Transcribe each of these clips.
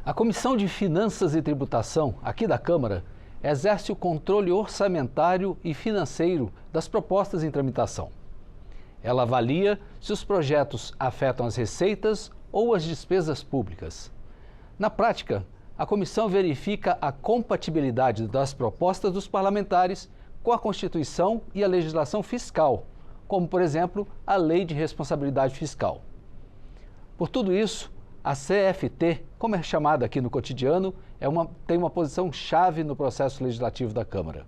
A Comissão de Finanças e Tributação, aqui da Câmara, exerce o controle orçamentário e financeiro das propostas em tramitação. Ela avalia se os projetos afetam as receitas ou as despesas públicas. Na prática, a comissão verifica a compatibilidade das propostas dos parlamentares com a Constituição e a legislação fiscal, como, por exemplo, a Lei de Responsabilidade Fiscal. Por tudo isso, a CFT, como é chamada aqui no cotidiano, tem uma posição chave no processo legislativo da Câmara.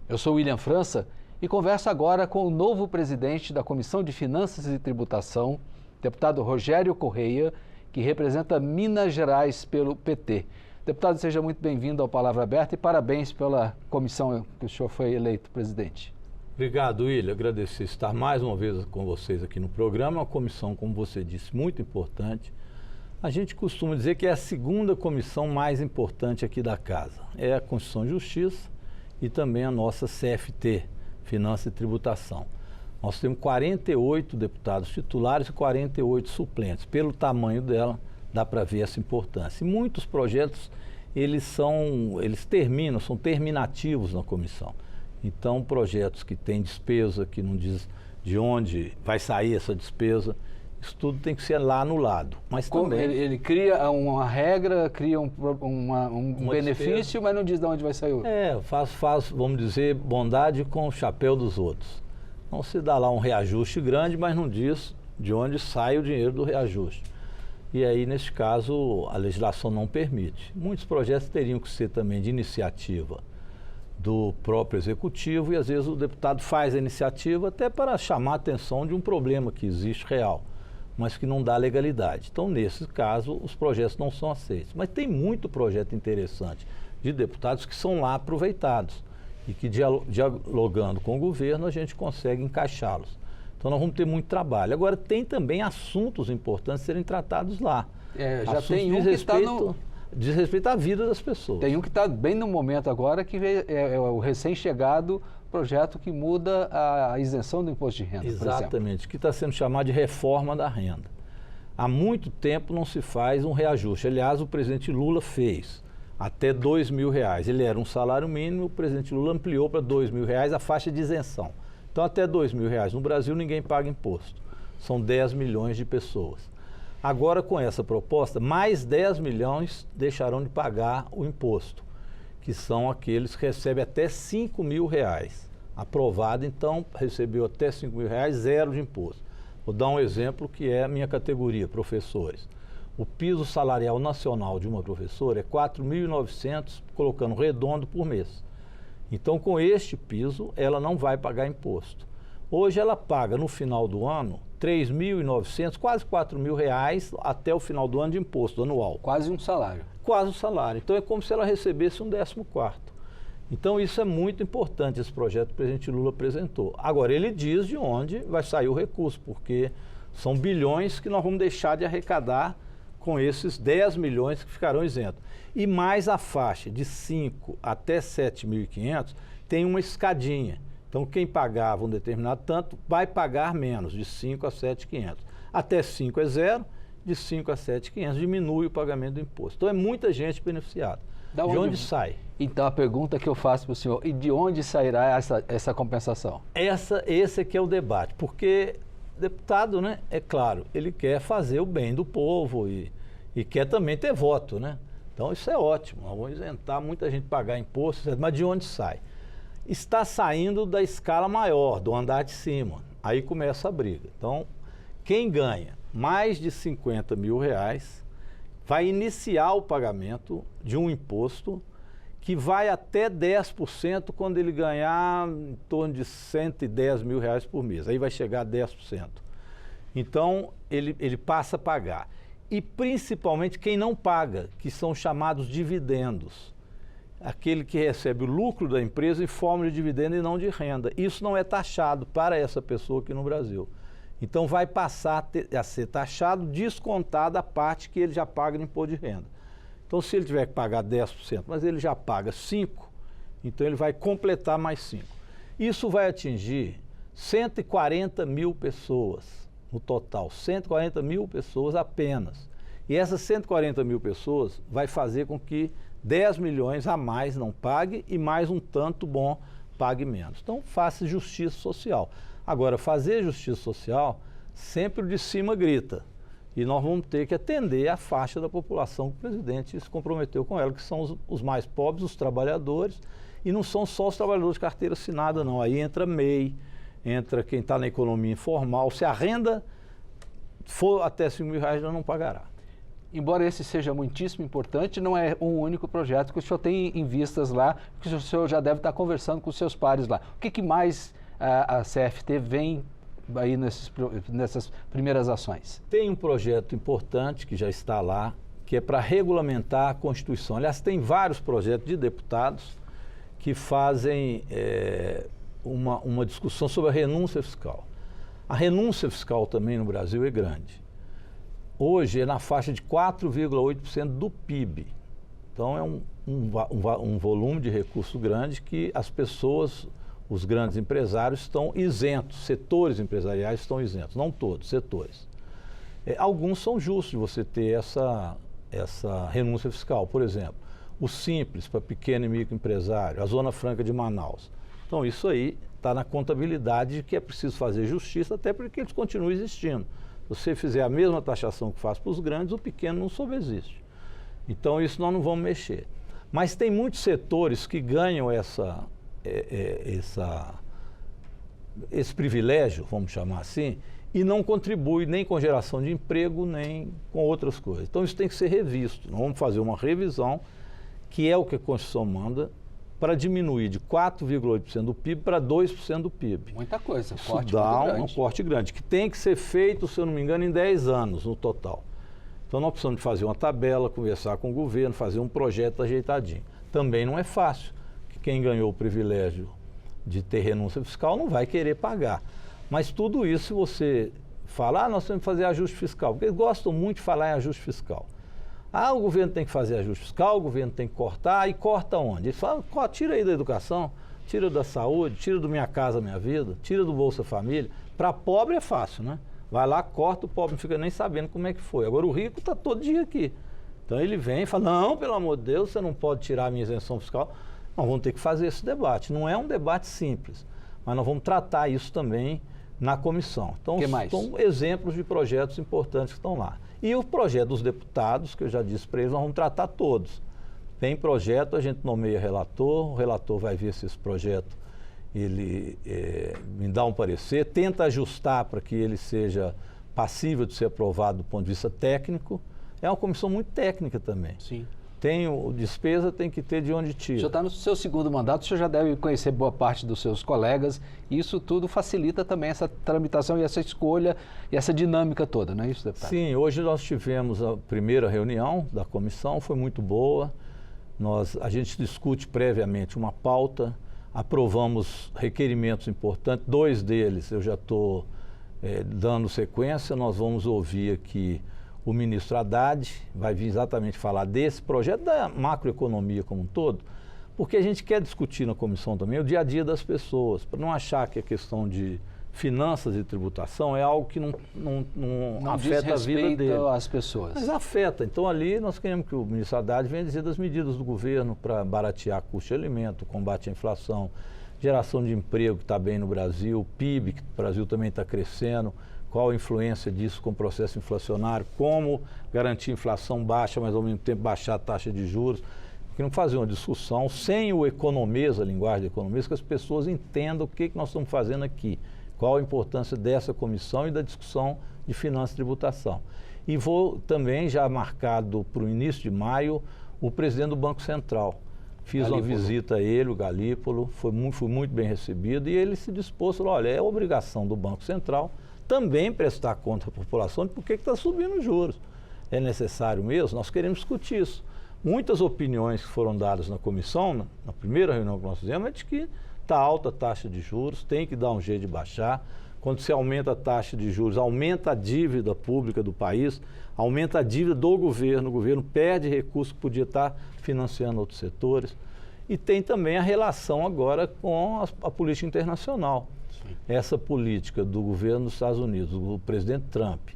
Eu sou William França e converso agora com o novo presidente da Comissão de Finanças e Tributação, deputado Rogério Correia, que representa Minas Gerais pelo PT. Deputado, seja muito bem-vindo ao Palavra Aberta e parabéns pela comissão que o senhor foi eleito presidente. Obrigado, William. Agradecer estar mais uma vez com vocês aqui no programa. Uma comissão, como você disse, muito importante. A gente costuma dizer que é a segunda comissão mais importante aqui da casa. É a Constituição e Justiça e também a nossa CFT, Finanças e Tributação. Nós temos 48 deputados titulares e 48 suplentes. Pelo tamanho dela, dá para ver essa importância. E muitos projetos, são terminativos na comissão. Então, projetos que têm despesa, que não diz de onde vai sair essa despesa, isso tudo tem que ser lá no lado. Mas também ele cria uma regra, cria um benefício, despesa, mas não diz de onde vai sair. Faz, vamos dizer, bondade com o chapéu dos outros. Então se dá lá um reajuste grande, mas não diz de onde sai o dinheiro do reajuste. E aí, nesse caso, a legislação não permite. Muitos projetos teriam que ser também de iniciativa do próprio executivo e às vezes o deputado faz a iniciativa até para chamar a atenção de um problema que existe real, mas que não dá legalidade. Então, nesse caso, os projetos não são aceitos. Mas tem muito projeto interessante de deputados que são lá aproveitados e que, dialogando com o governo, a gente consegue encaixá-los. Então, nós vamos ter muito trabalho. Agora, tem também assuntos importantes a serem tratados lá. Já tem um que está diz respeito à vida das pessoas. Tem um que está bem no momento agora, que é o recém-chegado projeto que muda a isenção do imposto de renda, Exatamente, que está sendo chamado de reforma da renda. Há muito tempo não se faz um reajuste. Aliás, o presidente Lula fez até R$2.000. Ele era um salário mínimo, o presidente Lula ampliou para R$2.000 a faixa de isenção. Então, até R$2.000. No Brasil, ninguém paga imposto. São 10 milhões de pessoas. Agora, com essa proposta, mais 10 milhões deixarão de pagar o imposto, que são aqueles que recebem até R$5.000. Aprovado, então, recebeu até R$5.000, zero de imposto. Vou dar um exemplo que é a minha categoria, professores. O piso salarial nacional de uma professora é R$4.900, colocando redondo, por mês. Então, com este piso, ela não vai pagar imposto. Hoje ela paga, no final do ano, R$3.900, quase R$4.000 até o final do ano de imposto anual. Quase um salário. Quase um salário. Então é como se ela recebesse um 14º. Então isso é muito importante, esse projeto que o presidente Lula apresentou. Agora, ele diz de onde vai sair o recurso, porque são bilhões que nós vamos deixar de arrecadar com esses 10 milhões que ficarão isentos. E mais a faixa de 5 até 7.500 tem uma escadinha. Então, quem pagava um determinado tanto vai pagar menos, de 5 a 7.500. Até 5 é zero, de 5 a 7.500 diminui o pagamento do imposto. Então, é muita gente beneficiada. De onde sai? Então, a pergunta que eu faço para o senhor, e de onde sairá essa compensação? Esse aqui é o debate, porque deputado, né, é claro, ele quer fazer o bem do povo e quer também ter voto, né? Então, isso é ótimo, nós vamos isentar muita gente pagar imposto, mas de onde sai? Está saindo da escala maior, do andar de cima. Aí começa a briga. Então, quem ganha mais de R$50.000 vai iniciar o pagamento de um imposto que vai até 10% quando ele ganhar em torno de R$110.000 por mês. Aí vai chegar a 10%. Então, ele passa a pagar. E principalmente quem não paga, que são chamados dividendos. Aquele que recebe o lucro da empresa em forma de dividendo e não de renda. Isso não é taxado para essa pessoa aqui no Brasil. Então vai passar a ser taxado, descontada a parte que ele já paga no imposto de renda. Então se ele tiver que pagar 10%, mas ele já paga 5%, então ele vai completar mais 5%. Isso vai atingir 140 mil pessoas no total, 140 mil pessoas apenas. E essas 140 mil pessoas vai fazer com que 10 milhões a mais não pague e mais um tanto bom pague menos. Então, faça justiça social. Agora, fazer justiça social, sempre o de cima grita. E nós vamos ter que atender a faixa da população que o presidente se comprometeu com ela, que são os mais pobres, os trabalhadores, e não são só os trabalhadores de carteira assinada, não. Aí entra MEI, entra quem está na economia informal. Se a renda for até R$5.000, já não pagará. Embora esse seja muitíssimo importante, não é um único projeto que o senhor tem em vistas lá, que o senhor já deve estar conversando com os seus pares lá. O que mais a CFT vem aí nessas primeiras ações? Tem um projeto importante que já está lá, que é para regulamentar a Constituição. Aliás, tem vários projetos de deputados que fazem uma discussão sobre a renúncia fiscal. A renúncia fiscal também no Brasil é grande. Hoje é na faixa de 4,8% do PIB. Então é um volume de recurso grande que as pessoas, os grandes empresários estão isentos, setores empresariais estão isentos, não todos, setores. Alguns são justos de você ter essa renúncia fiscal, por exemplo, o Simples para pequeno e microempresário, a Zona Franca de Manaus. Então isso aí está na contabilidade de que é preciso fazer justiça até para que eles continuem existindo. Se você fizer a mesma taxação que faz para os grandes, o pequeno não subsiste. Então isso nós não vamos mexer. Mas tem muitos setores que ganham esse privilégio, vamos chamar assim, e não contribui nem com geração de emprego, nem com outras coisas. Então isso tem que ser revisto. Nós vamos fazer uma revisão, que é o que a Constituição manda, para diminuir de 4,8% do PIB para 2% do PIB. Muita coisa, isso dá um corte grande, que tem que ser feito, se eu não me engano, em 10 anos no total. Então nós precisamos de fazer uma tabela, conversar com o governo, fazer um projeto ajeitadinho. Também não é fácil, que quem ganhou o privilégio de ter renúncia fiscal não vai querer pagar. Mas tudo isso, se você falar, nós temos que fazer ajuste fiscal, porque eles gostam muito de falar em ajuste fiscal. O governo tem que fazer ajuste fiscal, o governo tem que cortar, e corta onde? Eles falam, tira aí da educação, tira da saúde, tira do Minha Casa Minha Vida, tira do Bolsa Família. Para pobre é fácil, né? Vai lá, corta, o pobre não fica nem sabendo como é que foi. Agora o rico está todo dia aqui. Então ele vem e fala, não, pelo amor de Deus, você não pode tirar a minha isenção fiscal. Nós vamos ter que fazer esse debate. Não é um debate simples, mas nós vamos tratar isso também na comissão. Então, são exemplos de projetos importantes que estão lá. E o projeto dos deputados, que eu já disse para eles, nós vamos tratar todos. Tem projeto, a gente nomeia relator, o relator vai ver se esse projeto ele me dá um parecer, tenta ajustar para que ele seja passível de ser aprovado do ponto de vista técnico. É uma comissão muito técnica também. Sim. Despesa tem que ter de onde tira. O senhor está no seu segundo mandato, o senhor já deve conhecer boa parte dos seus colegas, e isso tudo facilita também essa tramitação e essa escolha e essa dinâmica toda, não é isso, deputado? Sim, hoje nós tivemos a primeira reunião da comissão, foi muito boa. A gente discute previamente uma pauta, aprovamos requerimentos importantes, 2 deles eu já estou dando sequência. Nós vamos ouvir aqui o ministro Haddad, vai vir exatamente falar desse projeto, da macroeconomia como um todo, porque a gente quer discutir na comissão também o dia a dia das pessoas, para não achar que a questão de finanças e tributação é algo que não afeta a vida dele. Às pessoas. Mas afeta. Então ali nós queremos que o ministro Haddad venha dizer das medidas do governo para baratear custo de alimento, combate à inflação, geração de emprego que está bem no Brasil, o PIB, que o Brasil também está crescendo, qual a influência disso com o processo inflacionário, como garantir inflação baixa, mas ao mesmo tempo baixar a taxa de juros. Queremos fazer uma discussão sem o economês, a linguagem do economês, que as pessoas entendam o que nós estamos fazendo aqui, qual a importância dessa comissão e da discussão de finanças e tributação. E vou também, já marcado para o início de maio, o presidente do Banco Central. Fiz uma visita a ele, o Galípolo, fui muito bem recebido, e ele se dispôs, falou, olha, é obrigação do Banco Central também prestar conta à população de por que está subindo os juros. É necessário mesmo? Nós queremos discutir isso. Muitas opiniões que foram dadas na comissão, na primeira reunião que nós fizemos, é de que está alta a taxa de juros, tem que dar um jeito de baixar. Quando se aumenta a taxa de juros, aumenta a dívida pública do país, aumenta a dívida do governo, o governo perde recursos que podia estar financiando outros setores. E tem também a relação agora com a política internacional. Essa política do governo dos Estados Unidos, do presidente Trump,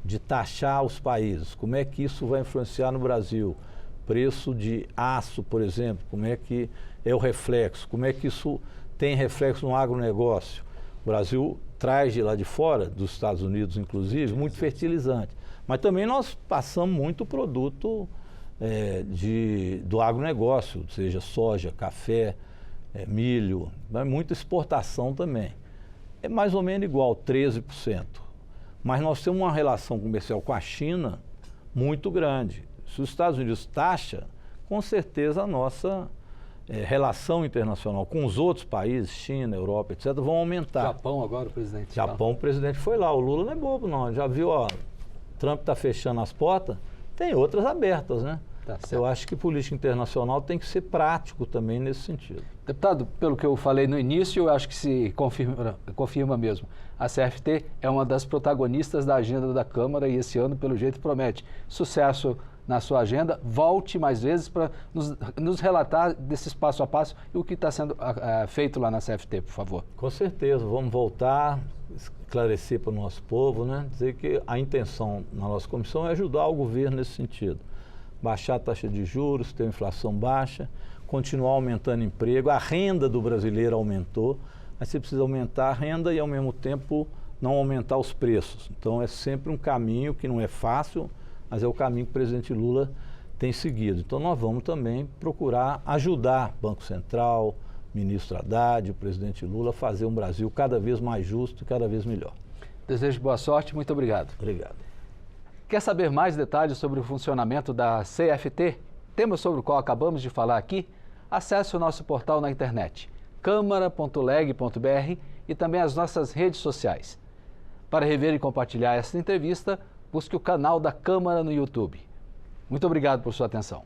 de taxar os países. Como é que isso vai influenciar no Brasil? Preço de aço, por exemplo, como é que é o reflexo? Como é que isso tem reflexo no agronegócio? O Brasil traz de lá de fora, dos Estados Unidos inclusive, muito fertilizante. Mas também nós passamos muito produto do agronegócio, seja soja, café, milho, mas muita exportação também. É mais ou menos igual, 13%. Mas nós temos uma relação comercial com a China muito grande. Se os Estados Unidos taxa, com certeza a nossa relação internacional com os outros países, China, Europa, etc., vão aumentar. Japão agora, o presidente. Japão, o presidente foi lá. O Lula não é bobo, não. Já viu, ó, Trump está fechando as portas, tem outras abertas, né? Tá certo. Eu acho que política internacional tem que ser prático também nesse sentido. Deputado, pelo que eu falei no início, eu acho que se confirma mesmo. A CFT é uma das protagonistas da agenda da Câmara e esse ano, pelo jeito, promete sucesso na sua agenda. Volte mais vezes para nos relatar desse passo a passo e o que está sendo feito lá na CFT, por favor. Com certeza, vamos voltar, esclarecer para o nosso povo, né? Dizer que a intenção na nossa comissão é ajudar o governo nesse sentido. Baixar a taxa de juros, ter uma inflação baixa, continuar aumentando emprego. A renda do brasileiro aumentou, mas você precisa aumentar a renda e, ao mesmo tempo, não aumentar os preços. Então, é sempre um caminho que não é fácil, mas é o caminho que o presidente Lula tem seguido. Então, nós vamos também procurar ajudar o Banco Central, o ministro Haddad, o presidente Lula, a fazer um Brasil cada vez mais justo e cada vez melhor. Desejo boa sorte, muito obrigado. Obrigado. Quer saber mais detalhes sobre o funcionamento da CFT? Tema sobre o qual acabamos de falar aqui? Acesse o nosso portal na internet, câmara.leg.br, e também as nossas redes sociais. Para rever e compartilhar essa entrevista, busque o canal da Câmara no YouTube. Muito obrigado por sua atenção.